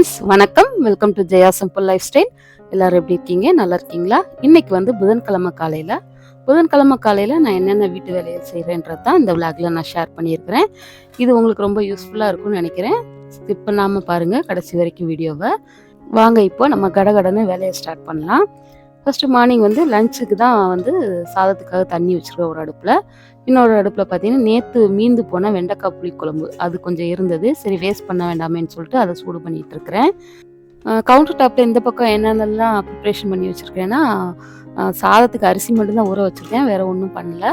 Friends வணக்கம். Welcome to Jaya simple life style. எல்லாரும் எப்படி இருக்கீங்க? நல்லா இருக்கீங்களா? இன்னைக்கு வந்து புதன்கிழமை காலையில் நான் என்னென்ன வீட்டு வேலைகள் செய்கிறேன்றது தான் இந்த விளாகில் நான் ஷேர் பண்ணியிருக்கிறேன். இது உங்களுக்கு ரொம்ப யூஸ்ஃபுல்லாக இருக்கும்னு நினைக்கிறேன். ஸ்கிப் பண்ணாமல் பாருங்கள் கடைசி வரைக்கும் வீடியோவை. வாங்க இப்போ நம்ம கடகடன்னு வேலையை ஸ்டார்ட் பண்ணலாம். ஃபஸ்ட்டு மார்னிங் வந்து லஞ்சுக்கு தான் வந்து சாதத்துக்காக தண்ணி வச்சுருக்கேன் ஒரு அடுப்பில். இன்னொரு அடுப்பில் பார்த்தீங்கன்னா நேற்று மீந்து போன வெண்டைக்காய் புளிக்குழம்பு அது கொஞ்சம் இருந்தது. சரி வேஸ்ட் பண்ண வேண்டாமேன்னு சொல்லிட்டு அதை சூடு பண்ணிகிட்டு இருக்கிறேன். கவுண்டர் டாப்பில் இந்த பக்கம் என்னென்னலாம் ப்ரிப்ரேஷன் பண்ணி வச்சுருக்கேன்னா, சாதத்துக்கு அரிசி மட்டும்தான் ஊற வச்சுருக்கேன், வேறு ஒன்றும் பண்ணல.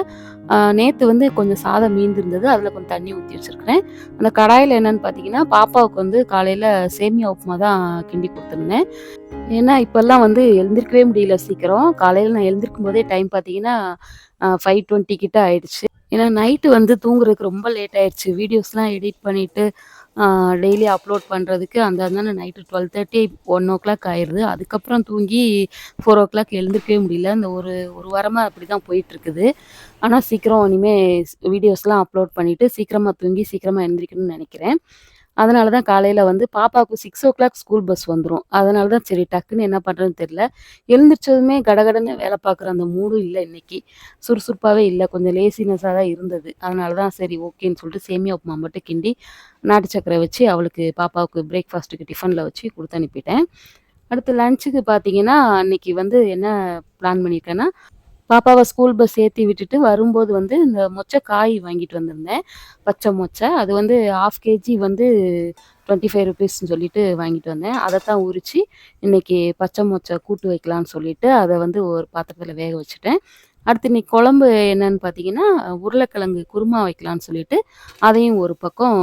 நேற்று வந்து கொஞ்சம் சாதம் மீந்திருந்தது, அதில் கொஞ்சம் தண்ணி ஊற்றி வச்சுருக்கிறேன். அந்த கடாயில் என்னென்னு பார்த்தீங்கன்னா, பாப்பாவுக்கு வந்து காலையில் சேமியா உப்புமா தான் கிண்டி கொடுத்துருந்தேன். ஏன்னா இப்போல்லாம் வந்து எழுந்திருக்கவே முடியல சீக்கிரம். காலையில் நான் எழுந்திருக்கும் போதே டைம் பார்த்தீங்கன்னா 5:20 கிட்ட ஆயிடுச்சு. ஏன்னா நைட்டு வந்து தூங்குறதுக்கு ரொம்ப லேட் ஆயிடுச்சு. வீடியோஸ்லாம் எடிட் பண்ணிவிட்டு டெய்லி அப்லோட் பண்ணுறதுக்கு அந்த நைட்டு 12:30 1:00 ஆயிடுது. அதுக்கப்புறம் தூங்கி 4:00 எழுந்திருக்கவே முடியல. இந்த ஒரு வாரமாக அப்படி தான் போயிட்டுருக்குது. ஆனால் சீக்கிரம் இனிமேல் வீடியோஸ்லாம் அப்லோட் பண்ணிவிட்டு சீக்கிரமாக தூங்கி சீக்கிரமாக எழுந்திரிக்கணும்னு நினைக்கிறேன். அதனால தான் காலையில் வந்து பாப்பாவுக்கு 6:00 ஸ்கூல் பஸ் வந்துடும். அதனால தான் சரி டக்குன்னு என்ன பண்ணுறதுன்னு தெரில. எழுந்திரிச்சதுமே கடகடன்னு வேலை பார்க்குற அந்த மூடும் இல்லை இன்னைக்கு. சுறுசுறுப்பாகவே இல்லை, கொஞ்சம் லேசினஸாக தான் இருந்தது. அதனால தான் சரி ஓகேன்னு சொல்லிட்டு சேமியா உப்புமா மட்டும் கிண்டி நாட்டு சக்கரை வச்சு அவளுக்கு பாப்பாவுக்கு பிரேக்ஃபாஸ்ட்டுக்கு டிஃபனில் வச்சு கொடுத்து அனுப்பிட்டேன். அடுத்து லஞ்சுக்கு பார்த்தீங்கன்னா அன்றைக்கி வந்து என்ன பிளான் பண்ணியிருக்கேன்னா, பாப்பாவை ஸ்கூல் பஸ் ஏற்றி விட்டுட்டு வரும்போது வந்து இந்த மொச்சை காய் வாங்கிட்டு வந்திருந்தேன். பச்சை மொச்சை அது வந்து 1/2 kg வந்து 25 ருபீஸ்ன்னு சொல்லிட்டு வாங்கிட்டு வந்தேன். அதைத்தான் உரித்து இன்றைக்கி பச்சை மொச்சை கூட்டு வைக்கலான்னு சொல்லிட்டு அதை வந்து ஒரு பாத்திரத்தில் வேக வச்சுட்டேன். அடுத்து இன்றைக்கி குழம்பு என்னன்னு பார்த்தீங்கன்னா, உருளைக்கிழங்கு குருமா வைக்கலான்னு சொல்லிட்டு அதையும் ஒரு பக்கம்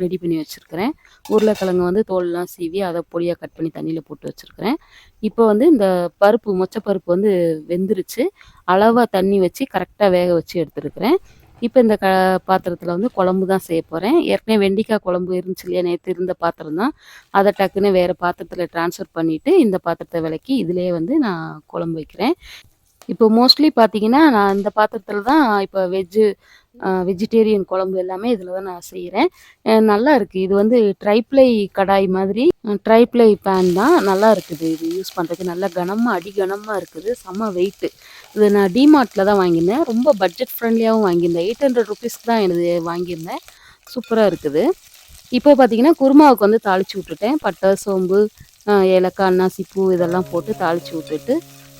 ரெடி பண்ணி வச்சுருக்கிறேன். உருளைக்கிழங்கு வந்து தோல்லாம் சீவி அதை பொடியாக கட் பண்ணி தண்ணியில் போட்டு வச்சுருக்கிறேன். இப்போ வந்து இந்த பருப்பு மொச்சை பருப்பு வந்து வெந்துருச்சு. அளவாக தண்ணி வச்சு கரெக்டாக வேக வச்சு எடுத்துருக்கிறேன். இப்போ இந்த பாத்திரத்தில் வந்து குழம்பு தான் செய்ய போகிறேன். ஏற்கனவே வெண்டைக்காய் குழம்பு இருந்துச்சு இல்லையா, நேற்று இருந்த பாத்திரம் தான். அதை டக்குன்னு வேறு பாத்திரத்தில் ட்ரான்ஸ்ஃபர் பண்ணிவிட்டு இந்த பாத்திரத்தை விலக்கி இதிலே வந்து நான் குழம்பு வைக்கிறேன். இப்போ மோஸ்ட்லி பார்த்தீங்கன்னா நான் இந்த பாத்திரத்தில் தான் இப்போ வெஜிடேரியன் குழம்பு எல்லாமே இதில் தான் நான் செய்கிறேன். நல்லா இருக்குது. இது வந்து ட்ரைப்ளை கடாய் மாதிரி ட்ரைப்ளை பேன் தான். நல்லா இருக்குது இது யூஸ் பண்ணுறதுக்கு. நல்லா அடி கனமாக இருக்குது. செம்ம வெயிட்டு. இது நான் டிமார்ட்டில் தான் வாங்கியிருந்தேன். ரொம்ப பட்ஜெட் ஃப்ரெண்ட்லியாகவும் வாங்கியிருந்தேன். 800 ருபீஸ்க்கு தான் எனது வாங்கியிருந்தேன். சூப்பராக இருக்குது. இப்போ பார்த்தீங்கன்னா குருமாவுக்கு வந்து தாளித்து விட்டுட்டேன். பட்டை, சோம்பு, ஏலக்காய், அன்னாசிப்பூ இதெல்லாம் போட்டு தாளித்து விட்டுட்டு,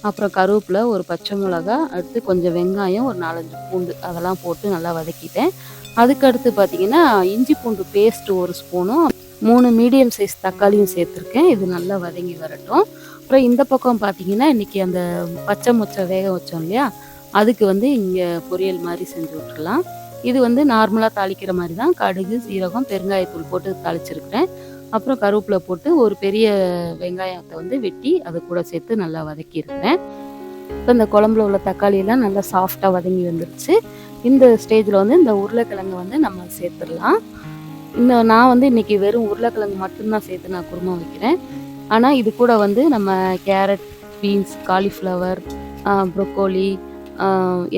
அப்புறம் கருவேப்பிலை, ஒரு பச்சை மிளகா, அடுத்து கொஞ்சம் வெங்காயம், ஒரு 4-5 பூண்டு அதெல்லாம் போட்டு நல்லா வதக்கிட்டேன். அதுக்கடுத்து பார்த்தீங்கன்னா இஞ்சி பூண்டு பேஸ்ட் 1 ஸ்பூனும் 3 மீடியம் சைஸ் தக்காளியும் சேர்த்துருக்கேன். இது நல்லா வதங்கி வரட்டும். அப்புறம் இந்த பக்கம் பார்த்தீங்கன்னா இன்றைக்கி அந்த பச்சை மொச்சை வேக வச்சோம் இல்லையா, அதுக்கு வந்து இங்கே பொரியல் மாதிரி செஞ்சு விட்டுறலாம். இது வந்து நார்மலாக தாளிக்கிற மாதிரி தான். கடுகு, சீரகம், பெருங்காயத்தூள் போட்டு தாளிச்சிருக்கிறேன். அப்புறம் கருவேப்பிலை போட்டு ஒரு பெரிய வெங்காயத்தை வந்து வெட்டி அது கூட சேர்த்து நல்லா வதக்கியிருக்கிறேன். இப்போ இந்த குழம்புல உள்ள தக்காளியெல்லாம் நல்லா சாஃப்டாக வதங்கி வந்துருச்சு. இந்த ஸ்டேஜில் வந்து இந்த உருளைக்கிழங்கு வந்து நம்ம சேர்த்துடலாம். நான் வந்து இன்றைக்கி வெறும் உருளைக்கிழங்கு மட்டும்தான் சேர்த்து நான் குருமா வைக்கிறேன். ஆனால் இது கூட வந்து நம்ம கேரட், பீன்ஸ், காலிஃப்ளவர், ப்ரொக்கோலி,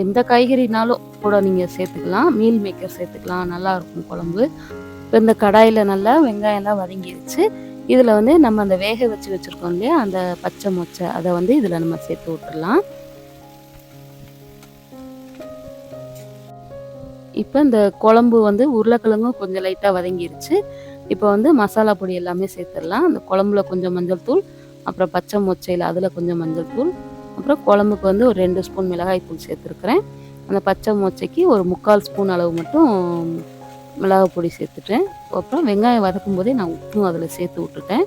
எந்த காய்கறினாலும் கூட நீங்கள் சேர்த்துக்கலாம். மீல் மேக்கர் சேர்த்துக்கலாம். நல்லாயிருக்கும் குழம்பு. இப்போ இந்த கடாயில் நல்லா வெங்காயம்லாம் வதங்கிடுச்சு. இதில் வந்து நம்ம அந்த வேக வச்சுருக்கோம் இல்லையா, அந்த பச்சை மொச்சை அதை வந்து இதில் நம்ம சேர்த்து விட்டுடலாம். இப்போ இந்த குழம்பு வந்து உருளைக்கிழங்கும் கொஞ்சம் லைட்டாக வதங்கிடுச்சு. இப்போ வந்து மசாலா பொடி எல்லாமே சேர்த்துடலாம். அந்த குழம்புல கொஞ்சம் மஞ்சள் தூள், அப்புறம் பச்சை மொச்சையில் அதில் கொஞ்சம் மஞ்சள் தூள், அப்புறம் குழம்புக்கு வந்து ஒரு 2 ஸ்பூன் மிளகாய் தூள் சேர்த்துருக்குறேன். அந்த பச்சை மொச்சைக்கு ஒரு 3/4 ஸ்பூன் அளவு மட்டும் மிளகா பொடி சேர்த்துட்டேன். அப்புறம் வெங்காயம் வதக்கும் போதே நான் உப்பும் அதில் சேர்த்து விட்டுட்டேன்.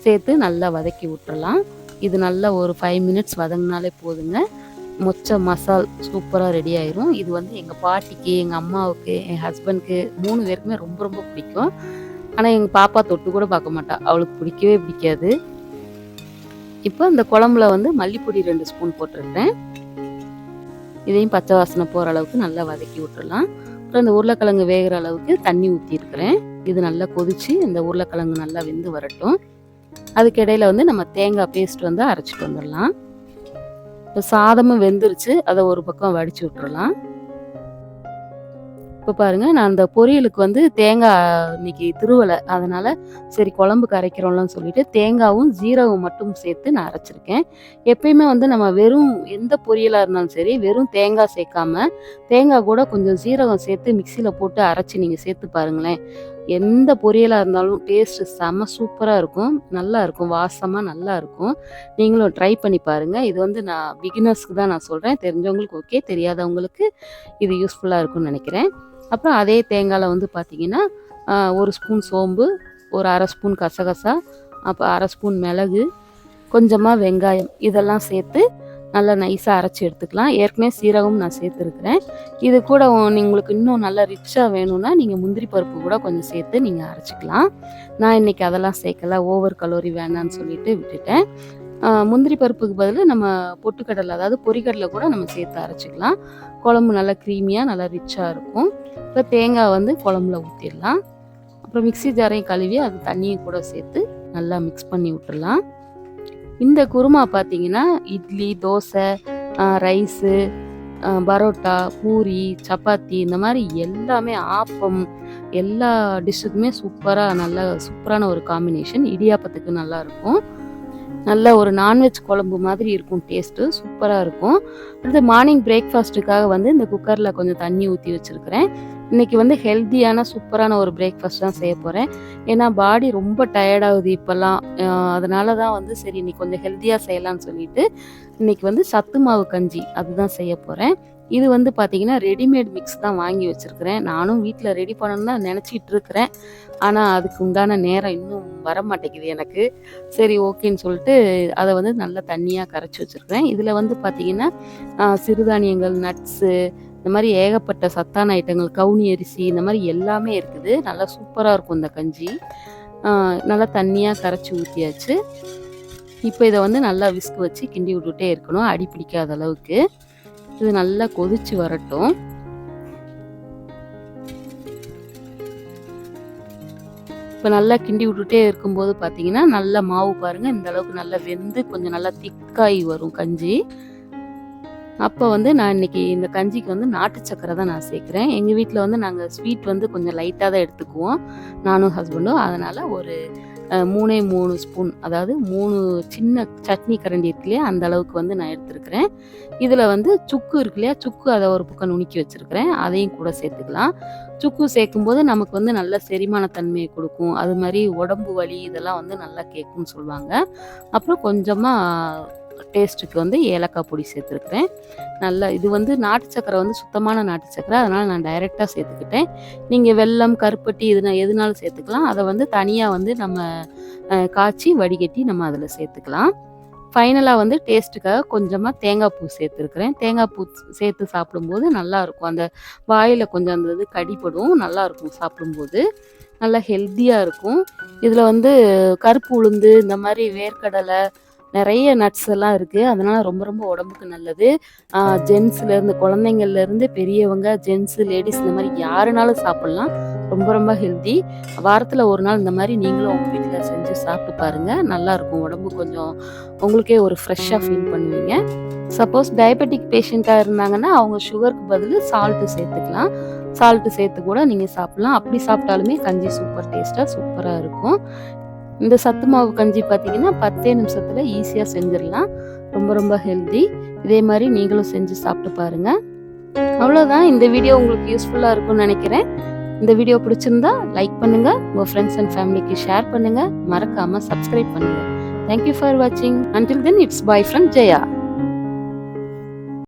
சேர்த்து நல்லா வதக்கி விட்டுறலாம். இது நல்லா ஒரு 5 மினிட்ஸ் வதங்கினாலே போதுங்க. மொச்சை மசால் சூப்பராக ரெடி ஆயிரும். இது வந்து எங்கள் பாட்டிக்கு, எங்கள் அம்மாவுக்கு, என் ஹஸ்பண்ட்க்கு 3 பேருக்குமே ரொம்ப ரொம்ப பிடிக்கும். ஆனால் எங்கள் பாப்பா தொட்டு கூட பார்க்க மாட்டா, அவளுக்கு பிடிக்கவே பிடிக்காது. இப்போ இந்த குழம்புல வந்து மல்லிப்பொடி 2 ஸ்பூன் போட்டிருக்கேன். இதையும் பச்சை வாசனை போகிற அளவுக்கு நல்லா வதக்கி விட்டுறலாம். அப்புறம் இந்த உருளைக்கிழங்கு வேகிற அளவுக்கு தண்ணி ஊற்றிருக்கிறேன். இது நல்லா கொதித்து இந்த உருளைக்கிழங்கு நல்லா வெந்து வரட்டும். அதுக்கு இடையில வந்து நம்ம தேங்காய் பேஸ்ட் வந்து அரைச்சிட்டு வந்துடலாம். இப்போ சாதமும் வெந்துருச்சு. அதை ஒரு பக்கம் வடித்து விட்டுறலாம். இப்போ பாருங்க, நான் அந்த பொரியலுக்கு வந்து தேங்காய் இன்னைக்கு திருவல. அதனால சரி குழம்புக்கு அரைக்கிறோம்லன்னு சொல்லிட்டு தேங்காவும், ஜீரகம் மட்டும் சேர்த்து நான் அரைச்சிருக்கேன். எப்பயுமே வந்து நம்ம வெறும் எந்த பொரியலா இருந்தாலும் சரி, வெறும் தேங்காய் சேர்க்காம, தேங்காய் கூட கொஞ்சம் ஜீரகம் சேர்த்து மிக்ஸியில போட்டு அரைச்சு நீங்க சேர்த்து பாருங்களேன். எந்த பொரியலா இருந்தாலும் டேஸ்ட்டு செம்ம சூப்பரா இருக்கும். நல்லா இருக்கும். வாசமா நல்லா இருக்கும். நீங்களும் ட்ரை பண்ணி பாருங்க. இது வந்து நான் பிகினர்ஸ்க்கு தான் நான் சொல்றேன். தெரிஞ்சவங்களுக்கு ஓகே. தெரியாதவங்களுக்கு இது யூஸ்ஃபுல்லா இருக்கும்னு நெனைக்கிறேன். அப்புறம் அதே தேங்காய்ல வந்து பார்த்தீங்கன்னா, 1 ஸ்பூன் சோம்பு, ஒரு 1/2 ஸ்பூன் கசகசா, அப்புறம் 1/2 ஸ்பூன் மிளகு, கொஞ்சமா வெங்காயம் இதெல்லாம் சேர்த்து நல்லா நைஸா அரைச்சு எடுத்துக்கலாம். ஏற்கனவே சீரகம் நான் சேர்த்துருக்கிறேன். இது கூட உங்களுக்கு இன்னும் நல்லா ரிச்சா வேணும்னா, நீங்க முந்திரி பருப்பு கூட கொஞ்சம் சேர்த்து நீங்க அரைச்சுக்கலாம். நான் இன்னைக்கு அதெல்லாம் சேர்க்கல. ஓவர் கலோரி வேணான்னு சொல்லிட்டு விட்டுட்டேன். முந்திரி பருப்புக்கு பதிலா நம்ம பொட்டுக்கடலை, அதாவது பொரிகடலை கூட நம்ம சேர்த்து அரைச்சிக்கலாம். குழம்பு நல்லா க்ரீமியா, நல்லா ரிச்சா இருக்கும். இப்போ தேங்காய் வந்து குழம்புல ஊற்றிடலாம். அப்புறம் மிக்ஸி ஜாரையும் கழுவி அது தண்ணியும் கூட சேர்த்து நல்லா மிக்ஸ் பண்ணி விட்டுறலாம். இந்த குருமா பார்த்தீங்கன்னா, இட்லி, தோசை, ரைஸு, பரோட்டா, பூரி, சப்பாத்தி இந்த மாதிரி எல்லாமே ஆப்பம் எல்லா டிஷ்ஷுக்குமே சூப்பரான ஒரு காம்பினேஷன். இடியாப்பத்துக்கு நல்லாயிருக்கும். நல்ல ஒரு நான்வெஜ் குழம்பு மாதிரி இருக்கும். டேஸ்ட்டு சூப்பராக இருக்கும். அடுத்து மார்னிங் பிரேக்ஃபாஸ்ட்டுக்காக வந்து இந்த குக்கரில் கொஞ்சம் தண்ணி ஊற்றி வச்சுருக்கிறேன். இன்றைக்கி வந்து ஹெல்த்தியான சூப்பரான ஒரு பிரேக்ஃபாஸ்ட் தான் செய்ய போகிறேன். ஏன்னா பாடி ரொம்ப டயர்டாகுது இப்போல்லாம். அதனால தான் வந்து சரி இன்னைக்கு கொஞ்சம் ஹெல்த்தியாக செய்யலான்னு சொல்லிட்டு இன்றைக்கி வந்து சத்து மாவு கஞ்சி அதுதான் செய்ய போகிறேன். இது வந்து பார்த்திங்கன்னா ரெடிமேட் மிக்ஸ் தான் வாங்கி வச்சுருக்கிறேன். நானும் வீட்டில் ரெடி பண்ணணுன்னு தான் நினச்சிட்டு இருக்கிறேன். ஆனால் அதுக்கு உண்டான நேரம் இன்னும் வர மாட்டேங்குது எனக்கு. சரி ஓகேன்னு சொல்லிட்டு அதை வந்து நல்லா தண்ணியாக கரைச்சி வச்சுருக்கிறேன். இதில் வந்து பார்த்திங்கன்னா சிறுதானியங்கள், நட்ஸு இந்த மாதிரி ஏகப்பட்ட சத்தான ஐட்டங்கள், கவுனி அரிசி இந்த மாதிரி எல்லாமே இருக்குது. நல்லா சூப்பராக இருக்கும் இந்த கஞ்சி. நல்லா தண்ணியாக கரைச்சி ஊற்றியாச்சு. இப்போ இதை வந்து நல்லா விஸ்க் வச்சு கிண்டி விட்டுட்டே இருக்கணும், அடி பிடிக்காத அளவுக்கு. இது நல்லா கொதிச்சு வரட்டும். இப்போ நல்லா கிண்டி விட்டுட்டே இருக்கும்போது பார்த்தீங்கன்னா நல்ல மாவு பாருங்கள் இந்த அளவுக்கு நல்லா வெந்து கொஞ்சம் நல்லா திக்காகி வரும் கஞ்சி. அப்போ வந்து நான் இன்றைக்கி இந்த கஞ்சிக்கு வந்து நாட்டு சக்கரை தான் நான் சேர்க்குறேன். எங்கள் வீட்டில் வந்து நாங்கள் ஸ்வீட் வந்து கொஞ்சம் லைட்டாக தான் எடுத்துக்குவோம், நானும் ஹஸ்பண்டும். அதனால் ஒரு 3 ஸ்பூன், அதாவது 3 சின்ன சட்னி கரண்டி இருக்கு இல்லையா, அந்த அளவுக்கு வந்து நான் எடுத்துருக்கிறேன். இதில் வந்து சுக்கு இருக்கு இல்லையா, சுக்கு அதை ஒரு பக்கம் நுணுக்கி வச்சுருக்கிறேன், அதையும் கூட சேர்த்துக்கலாம். சுக்கு சேர்க்கும்போது நமக்கு வந்து நல்ல செரிமான தன்மையை கொடுக்கும். அது மாதிரி உடம்பு வலி இதெல்லாம் வந்து நல்லா கேட்கும்னு சொல்லுவாங்க. அப்புறம் கொஞ்சமாக டேஸ்ட்டுக்கு வந்து ஏலக்காய் பொடி சேர்த்துருக்குறேன். நல்லா இது வந்து நாட்டு சக்கரை வந்து சுத்தமான நாட்டு சக்கரை, அதனால் நான் டைரெக்டாக சேர்த்துக்கிட்டேன். நீங்கள் வெல்லம், கருப்பட்டி எதுனாலும் சேர்த்துக்கலாம். அதை வந்து தனியாக வந்து நம்ம காய்ச்சி வடிகட்டி நம்ம அதில் சேர்த்துக்கலாம். ஃபைனலாக வந்து டேஸ்ட்டுக்காக கொஞ்சமாக தேங்காய் பூ சேர்த்துருக்குறேன். தேங்காய் பூ சேர்த்து சாப்பிடும்போது நல்லாயிருக்கும். அந்த வாயில் கொஞ்சம் அந்த இது கடிப்படும், நல்லாயிருக்கும் சாப்பிடும்போது. நல்லா ஹெல்த்தியாக இருக்கும். இதில் வந்து கருப்பு உளுந்து, இந்த மாதிரி வேர்க்கடலை, நிறைய நட்ஸ் எல்லாம் இருக்குது. அதனால் ரொம்ப ரொம்ப உடம்புக்கு நல்லது. ஜென்ஸ்லேருந்து குழந்தைங்கள்லேருந்து பெரியவங்க, ஜென்ஸு, லேடிஸ் இந்த மாதிரி யாருனாலும் சாப்பிட்லாம். ரொம்ப ரொம்ப ஹெல்த்தி. வாரத்தில் ஒரு நாள் இந்த மாதிரி நீங்களும் உங்கள் வீட்டில் செஞ்சு சாப்பிட்டு பாருங்கள். நல்லாயிருக்கும். உடம்பு கொஞ்சம் உங்களுக்கே ஒரு ஃப்ரெஷ்ஷாக ஃபீல் பண்ணுவீங்க. சப்போஸ் டயபெட்டிக் பேஷண்ட்டாக இருந்தாங்கன்னா அவங்க சுகருக்கு பதில் சால்ட்டு சேர்த்துக்கலாம். சால்ட்டு சேர்த்து கூட நீங்கள் சாப்பிட்லாம். அப்படி சாப்பிட்டாலுமே கஞ்சி சூப்பர் டேஸ்ட்டாக சூப்பராக இருக்கும். இந்த சத்து மாவு கஞ்சி பார்த்தீங்கன்னா 10 நிமிஷத்தில் ஈஸியாக செஞ்சிடலாம். ரொம்ப ரொம்ப ஹெல்த்தி. இதே மாதிரி நீங்களும் செஞ்சு சாப்பிட்டு பாருங்கள். அவ்வளோதான். இந்த வீடியோ உங்களுக்கு யூஸ்ஃபுல்லாக இருக்கும்னு நினைக்கிறேன். இந்த வீடியோ பிடிச்சிருந்தா லைக் பண்ணுங்கள், உங்கள் ஃப்ரெண்ட்ஸ் அண்ட் ஃபேமிலிக்கு ஷேர் பண்ணுங்கள், மறக்காமல் சப்ஸ்கிரைப் பண்ணுங்கள். தேங்க்யூ ஃபார் வாட்சிங். Until then it's bye from Jaya.